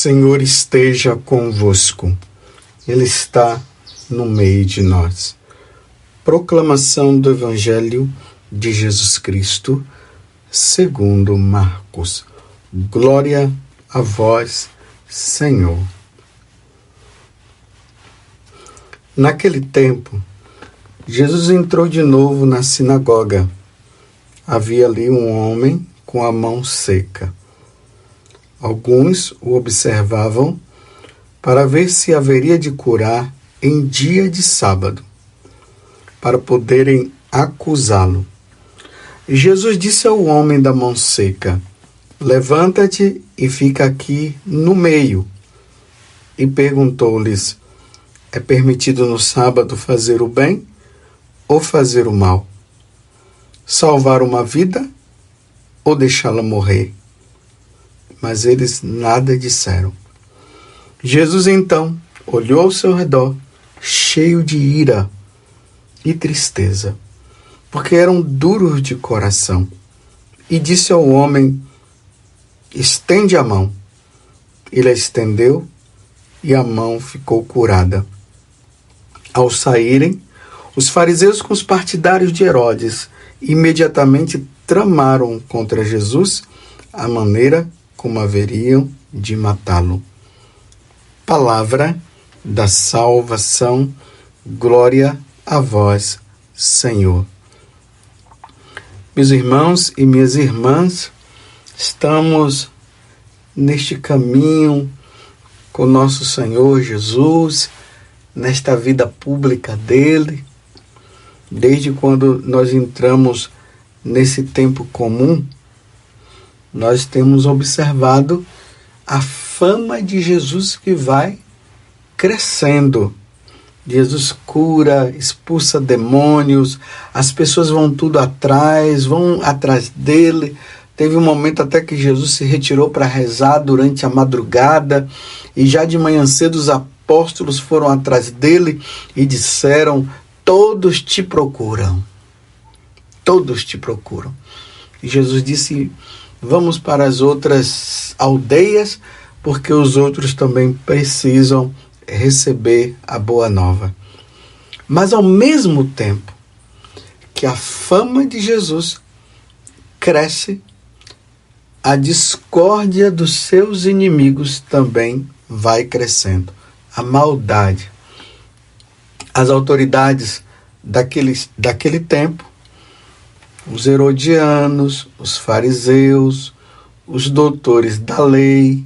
Senhor esteja convosco. Ele está no meio de nós. Proclamação do Evangelho de Jesus Cristo, segundo Marcos. Glória a vós, Senhor. Naquele tempo, Jesus entrou de novo na sinagoga. Havia ali um homem com a mão seca. Alguns o observavam para ver se haveria de curar em dia de sábado, para poderem acusá-lo. Jesus disse ao homem da mão seca: levanta-te e fica aqui no meio. E perguntou-lhes: é permitido no sábado fazer o bem ou fazer o mal? Salvar uma vida ou deixá-la morrer? Mas eles nada disseram. Jesus então olhou ao seu redor, cheio de ira e tristeza, porque eram duros de coração, e disse ao homem: estende a mão. Ele a estendeu e a mão ficou curada. Ao saírem, os fariseus com os partidários de Herodes imediatamente tramaram contra Jesus a maneira como haveriam de matá-lo. Palavra da salvação, glória a vós, Senhor. Meus irmãos e minhas irmãs, estamos neste caminho com nosso Senhor Jesus, nesta vida pública dele, desde quando nós entramos nesse tempo comum. Nós temos observado a fama de Jesus que vai crescendo. Jesus cura, expulsa demônios, as pessoas vão vão atrás dele. Teve um momento até que Jesus se retirou para rezar durante a madrugada, e já de manhã cedo os apóstolos foram atrás dele e disseram: todos te procuram. Todos te procuram. E Jesus disse: vamos para as outras aldeias, porque os outros também precisam receber a boa nova. Mas ao mesmo tempo que a fama de Jesus cresce, a discórdia dos seus inimigos também vai crescendo. A maldade. As autoridades daquele tempo, os herodianos, os fariseus, os doutores da lei,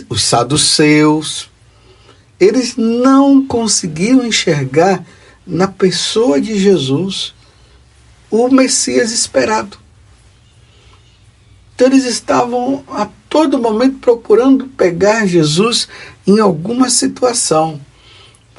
os saduceus, eles não conseguiam enxergar na pessoa de Jesus o Messias esperado. Então eles estavam a todo momento procurando pegar Jesus em alguma situação.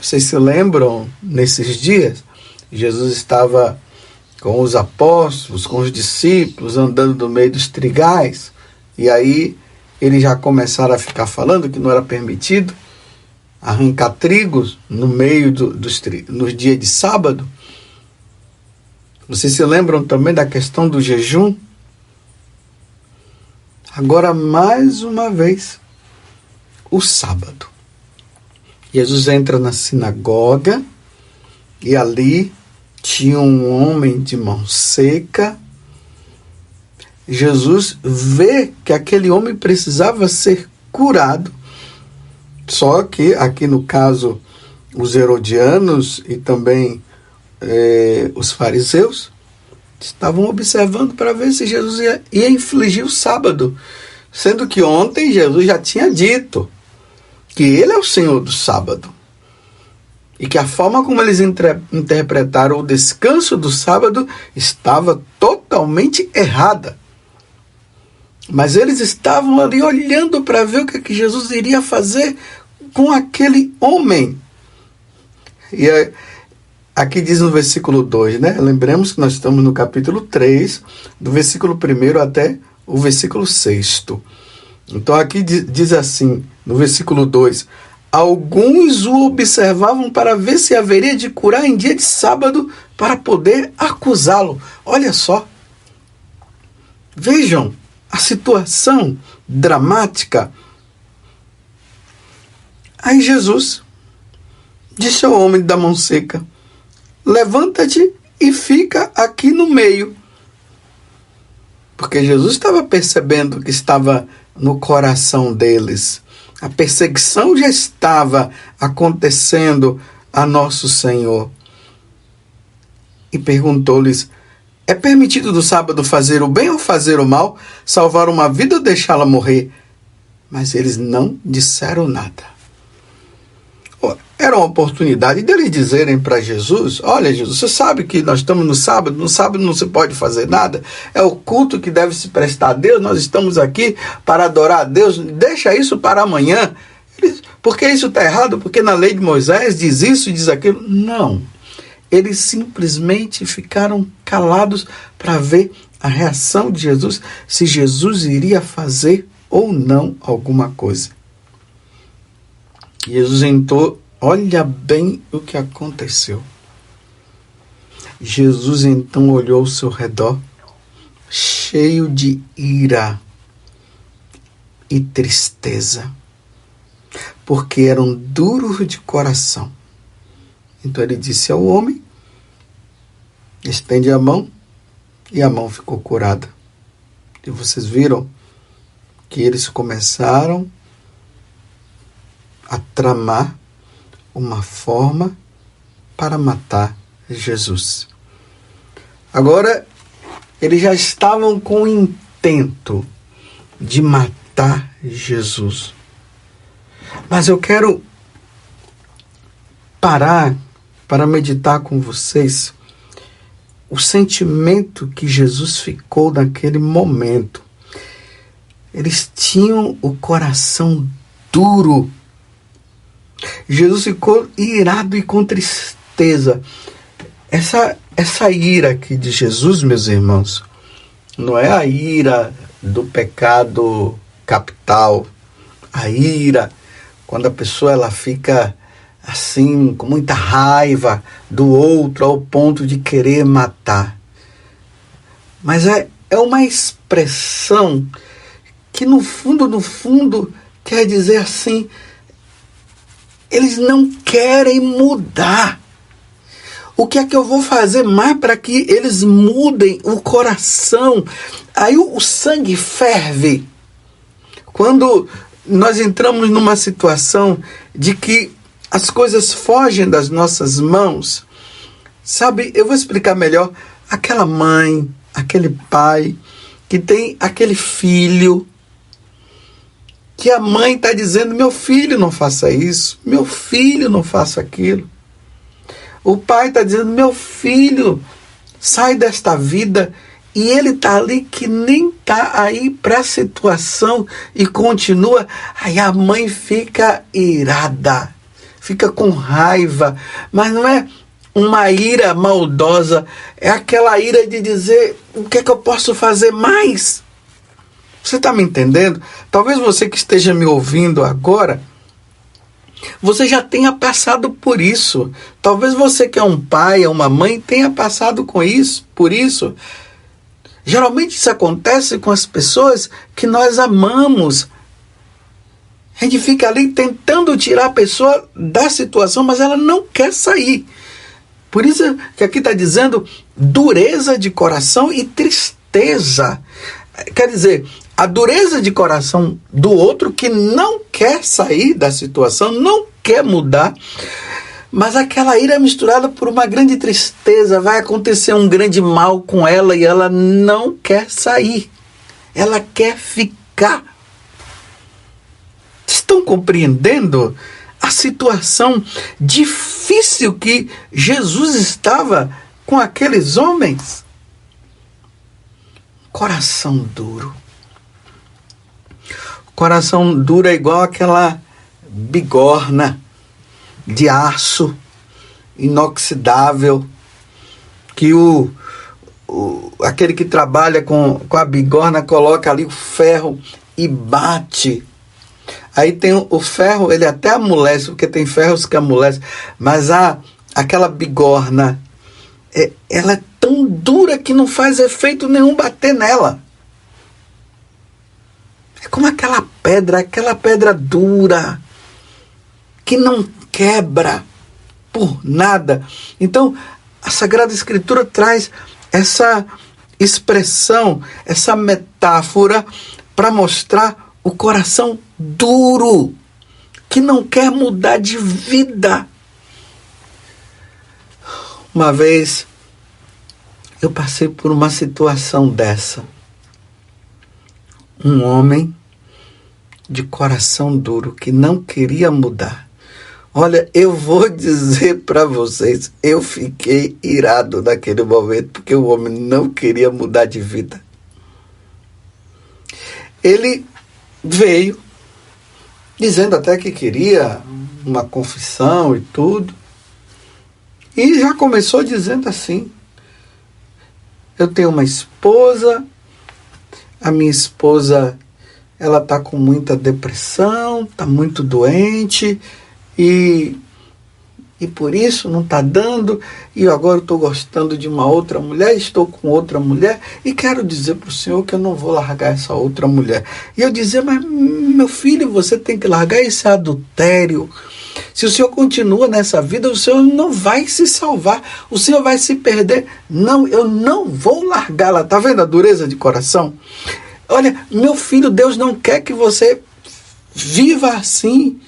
Vocês se lembram, nesses dias, Jesus estava com os apóstolos, com os discípulos, andando no meio dos trigais, e aí eles já começaram a ficar falando que não era permitido arrancar trigos no meio nos dias de sábado. Vocês se lembram também da questão do jejum? Agora, mais uma vez, o sábado. Jesus entra na sinagoga e ali tinha um homem de mão seca. Jesus vê que aquele homem precisava ser curado. Só que aqui no caso, os herodianos e também os fariseus estavam observando para ver se Jesus ia infligir o sábado. Sendo que ontem Jesus já tinha dito que ele é o Senhor do sábado. E que a forma como eles interpretaram o descanso do sábado estava totalmente errada. Mas eles estavam ali olhando para ver o que Jesus iria fazer com aquele homem. E aqui diz no versículo 2, né? Lembremos que nós estamos no capítulo 3, do versículo 1 até o versículo 6. Então aqui diz assim, no versículo 2: alguns o observavam para ver se haveria de curar em dia de sábado para poder acusá-lo. Olha só. Vejam a situação dramática. Aí Jesus disse ao homem da mão seca: levanta-te e fica aqui no meio. Porque Jesus estava percebendo o que estava no coração deles. A perseguição já estava acontecendo a nosso Senhor. E perguntou-lhes: é permitido no sábado fazer o bem ou fazer o mal, salvar uma vida ou deixá-la morrer? Mas eles não disseram nada. Era uma oportunidade deles dizerem para Jesus: olha, Jesus, você sabe que nós estamos no sábado não se pode fazer nada, é o culto que deve se prestar a Deus, nós estamos aqui para adorar a Deus, deixa isso para amanhã. Porque isso está errado? Porque na lei de Moisés diz isso e diz aquilo? Não. Eles simplesmente ficaram calados para ver a reação de Jesus, se Jesus iria fazer ou não alguma coisa. Jesus entrou. Olha bem o que aconteceu. Jesus então olhou ao seu redor, cheio de ira e tristeza, porque eram duros de coração. Então ele disse ao homem: estende a mão, e a mão ficou curada. E vocês viram que eles começaram a tramar uma forma para matar Jesus. Agora, eles já estavam com o intento de matar Jesus. Mas eu quero parar para meditar com vocês o sentimento que Jesus ficou naquele momento. Eles tinham o coração duro. Jesus ficou irado e com tristeza. Essa ira aqui de Jesus, meus irmãos, não é a ira do pecado capital. A ira, quando a pessoa ela fica assim, com muita raiva do outro, ao ponto de querer matar. Mas é uma expressão que no fundo, quer dizer assim: eles não querem mudar. O que é que eu vou fazer mais para que eles mudem o coração? Aí o sangue ferve. Quando nós entramos numa situação de que as coisas fogem das nossas mãos, sabe, eu vou explicar melhor. Aquela mãe, aquele pai que tem aquele filho, que a mãe está dizendo: meu filho, não faça isso, meu filho, não faça aquilo. O pai está dizendo: meu filho, sai desta vida. E ele está ali que nem está aí para a situação e continua. Aí a mãe fica irada, fica com raiva, mas não é uma ira maldosa, é aquela ira de dizer: o que é que eu posso fazer mais? Você está me entendendo? Talvez você que esteja me ouvindo agora, você já tenha passado por isso. Talvez você que é um pai, é uma mãe, tenha passado por isso. Geralmente isso acontece com as pessoas que nós amamos. A gente fica ali tentando tirar a pessoa da situação, mas ela não quer sair. Por isso que aqui está dizendo dureza de coração e tristeza. Quer dizer, a dureza de coração do outro que não quer sair da situação, não quer mudar, mas aquela ira é misturada por uma grande tristeza. Vai acontecer um grande mal com ela e ela não quer sair. Ela quer ficar. Estão compreendendo a situação difícil que Jesus estava com aqueles homens? Coração duro. Coração duro é igual aquela bigorna de aço inoxidável que aquele que trabalha com a bigorna coloca ali o ferro e bate. Aí tem o ferro, ele até amolece, porque tem ferros que amolecem, mas aquela bigorna, ela é tão dura que não faz efeito nenhum bater nela. como aquela pedra dura, que não quebra por nada. Então, a Sagrada Escritura traz essa expressão, essa metáfora para mostrar o coração duro, que não quer mudar de vida. Uma vez eu passei por uma situação dessa. Um homem de coração duro que não queria mudar. Olha, eu vou dizer para vocês, eu fiquei irado naquele momento, porque o homem não queria mudar de vida. Ele veio, dizendo até que queria uma confissão e tudo, e já começou dizendo assim: eu tenho uma esposa, a minha esposa, ela está com muita depressão, está muito doente, e por isso não está dando, e agora eu estou gostando de uma outra mulher, estou com outra mulher, e quero dizer para o senhor que eu não vou largar essa outra mulher. E eu dizia: mas meu filho, você tem que largar esse adultério. Se o senhor continua nessa vida, o senhor não vai se salvar, o senhor vai se perder. Não, eu não vou largá-la. Está vendo a dureza de coração? Olha, meu filho, Deus não quer que você viva assim.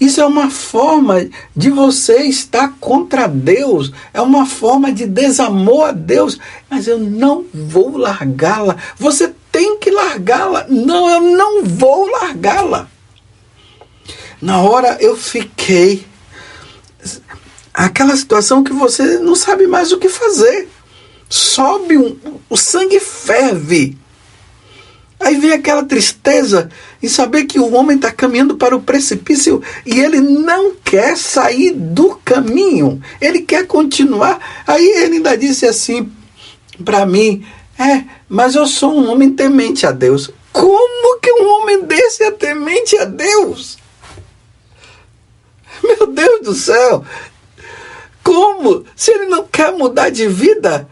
Isso é uma forma de você estar contra Deus, é uma forma de desamor a Deus, mas eu não vou largá-la. Você tem que largá-la. Não, eu não vou largá-la. Na hora eu fiquei, aquela situação que você não sabe mais o que fazer. Sobe, o sangue ferve. Aí vem aquela tristeza em saber que o homem está caminhando para o precipício e ele não quer sair do caminho. Ele quer continuar. Aí ele ainda disse assim para mim: mas eu sou um homem temente a Deus. Como que um homem desse é temente a Deus? Meu Deus do céu! Como? Se ele não quer mudar de vida,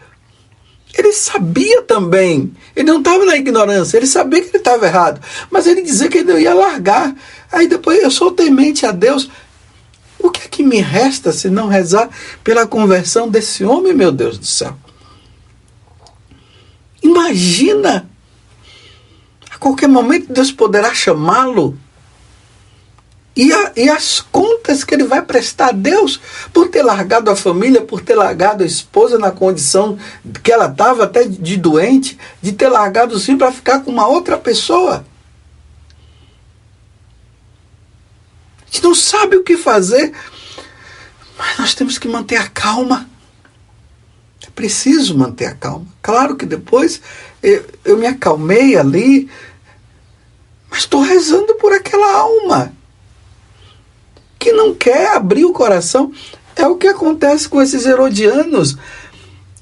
ele sabia também. Ele não estava na ignorância, ele sabia que ele estava errado, mas ele dizia que ele não ia largar. Aí depois: eu sou temente a Deus. O que é que me resta se não rezar pela conversão desse homem, meu Deus do céu? Imagina, a qualquer momento Deus poderá chamá-lo. E as contas que ele vai prestar a Deus por ter largado a família, por ter largado a esposa na condição que ela estava até de doente, de ter largado o filho para ficar com uma outra pessoa. A gente não sabe o que fazer, mas nós temos que manter a calma. É preciso manter a calma. Claro que depois eu me acalmei ali, mas estou rezando por aquela alma que não quer abrir o coração. É o que acontece com esses herodianos.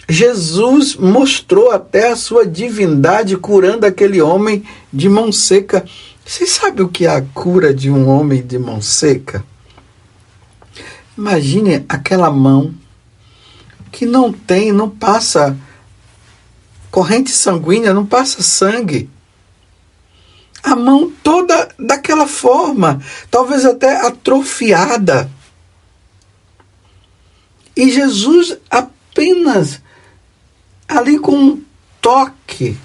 Jesus mostrou até a sua divindade curando aquele homem de mão seca. Vocês sabem o que é a cura de um homem de mão seca? Imagine aquela mão que não passa corrente sanguínea, não passa sangue. A mão toda daquela forma, talvez até atrofiada. E Jesus apenas ali com um toque,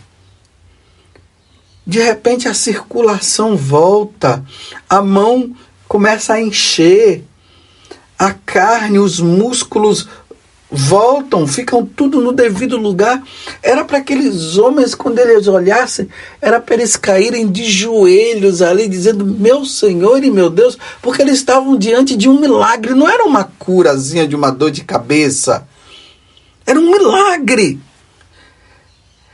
de repente a circulação volta, a mão começa a encher, a carne, os músculos voltam, ficam tudo no devido lugar. Era para aqueles homens, quando eles olhassem, era para eles caírem de joelhos ali, dizendo: meu Senhor e meu Deus, porque eles estavam diante de um milagre. Não era uma curazinha de uma dor de cabeça, era um milagre.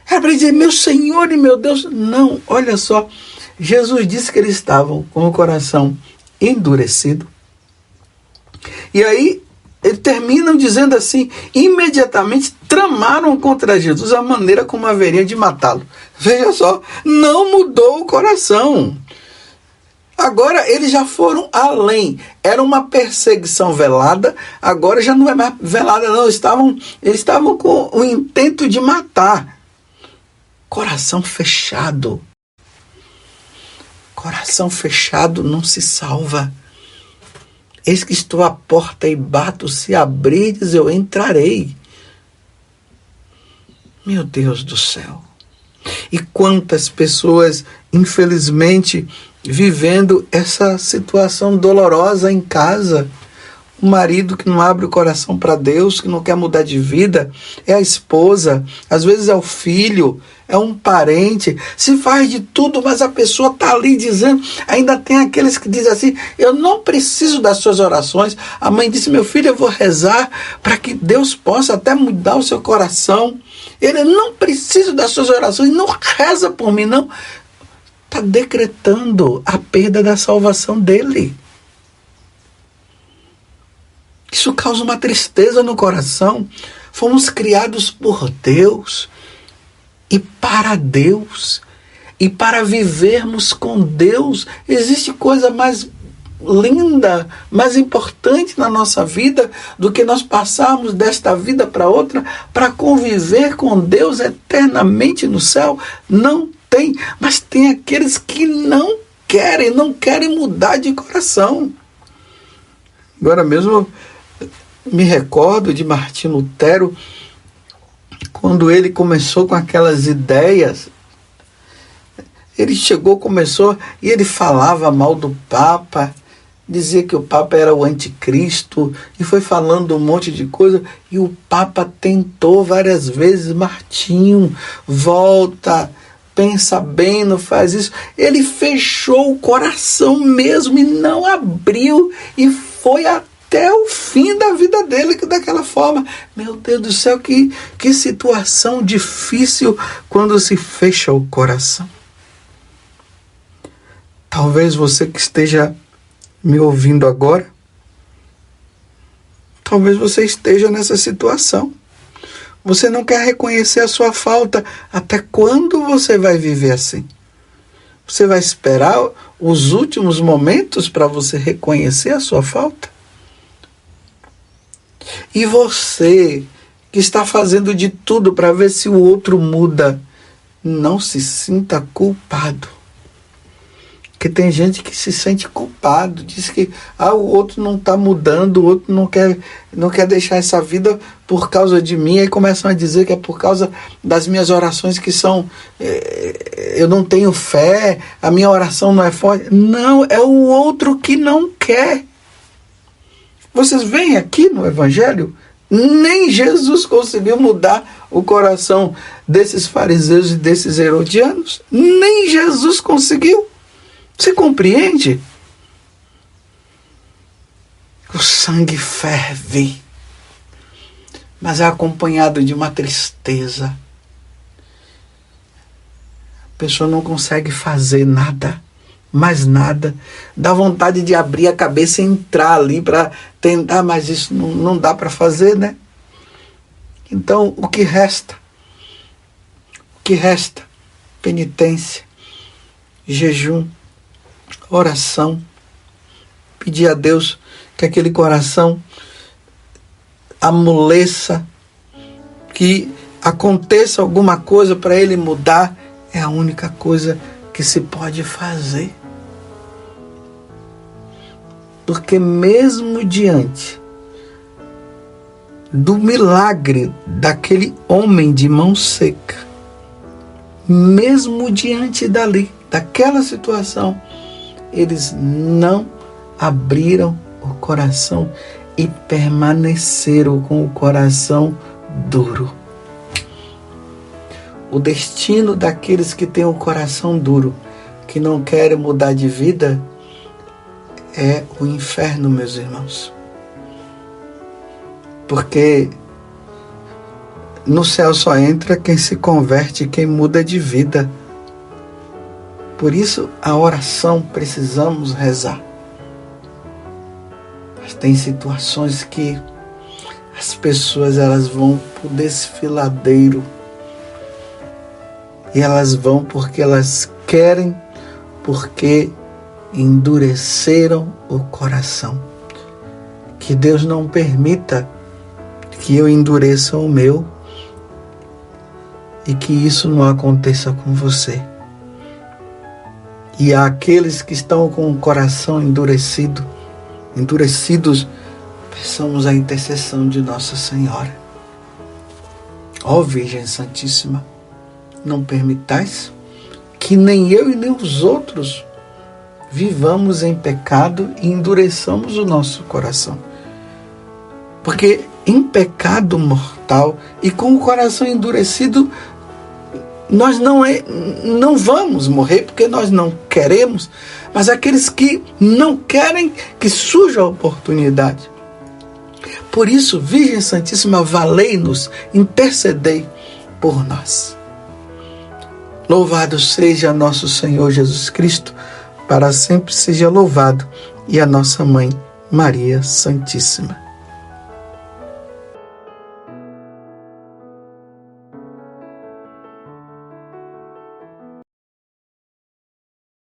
Era para dizer: meu Senhor e meu Deus. Não, olha só, Jesus disse que eles estavam com o coração endurecido. E aí eles terminam dizendo assim: imediatamente tramaram contra Jesus a maneira como haveriam de matá-lo. Veja só, não mudou o coração. Agora eles já foram além. Era uma perseguição velada, agora já não é mais velada não. Eles estavam com o intento de matar. Coração fechado. Coração fechado não se salva. Eis que estou à porta e bato, se abrires eu entrarei. Meu Deus do céu. E quantas pessoas, infelizmente, vivendo essa situação dolorosa em casa. O marido que não abre o coração para Deus, que não quer mudar de vida, é a esposa, às vezes é o filho, é um parente, se faz de tudo, mas a pessoa está ali dizendo, ainda tem aqueles que dizem assim, eu não preciso das suas orações. A mãe disse, meu filho, eu vou rezar para que Deus possa até mudar o seu coração. Ele não precisa das suas orações, não reza por mim, não. Está decretando a perda da salvação dele. Isso causa uma tristeza no coração. Fomos criados por Deus e para Deus. E para vivermos com Deus, existe coisa mais linda, mais importante na nossa vida do que nós passarmos desta vida para outra para conviver com Deus eternamente no céu? Não tem, mas tem aqueles que não querem mudar de coração. Agora mesmo me recordo de Martinho Lutero, quando ele começou com aquelas ideias. Ele começou e ele falava mal do Papa, dizia que o Papa era o anticristo, e foi falando um monte de coisa, e o Papa tentou várias vezes, Martinho, volta, pensa bem, não faz isso. Ele fechou o coração mesmo e não abriu, e foi até o fim da vida dele daquela forma. Meu Deus do céu, que situação difícil quando se fecha o coração. Talvez você que esteja me ouvindo agora, talvez você esteja nessa situação. Você não quer reconhecer a sua falta. Até quando você vai viver assim? Você vai esperar os últimos momentos para você reconhecer a sua falta? E você que está fazendo de tudo para ver se o outro muda, não se sinta culpado. Porque tem gente que se sente culpado, diz que o outro não está mudando, o outro não quer deixar essa vida por causa de mim, aí começam a dizer que é por causa das minhas orações que são, eu não tenho fé, a minha oração não é forte. Não, é o outro que não quer. Vocês veem aqui no Evangelho, nem Jesus conseguiu mudar o coração desses fariseus e desses herodianos, nem Jesus conseguiu. Você compreende? O sangue ferve, mas é acompanhado de uma tristeza. A pessoa não consegue fazer nada, mais nada. Dá vontade de abrir a cabeça e entrar ali para tentar, mas isso não dá para fazer, né? Então, o que resta? O que resta? Penitência, jejum, oração, pedir a Deus que aquele coração amoleça, que aconteça alguma coisa para ele mudar. É a única coisa que se pode fazer. Porque mesmo diante do milagre daquele homem de mão seca, mesmo diante daquela situação, eles não abriram o coração e permaneceram com o coração duro. O destino daqueles que têm o coração duro, que não querem mudar de vida, é o inferno, meus irmãos. Porque no céu só entra quem se converte, quem muda de vida. Por isso, a oração precisamos rezar. Mas tem situações que as pessoas elas vão para o desfiladeiro. E elas vão porque elas querem, porque endureceram o coração. Que Deus não permita que eu endureça o meu e que isso não aconteça com você. E àqueles que estão com o coração endurecidos, peçamos a intercessão de Nossa Senhora. Ó Virgem Santíssima, não permitais que nem eu e nem os outros vivamos em pecado e endureçamos o nosso coração. Porque em pecado mortal e com o coração endurecido, nós não vamos morrer porque nós não queremos, mas aqueles que não querem, que surja a oportunidade. Por isso, Virgem Santíssima, valei-nos, intercedei por nós. Louvado seja nosso Senhor Jesus Cristo, para sempre seja louvado, e a nossa Mãe, Maria Santíssima.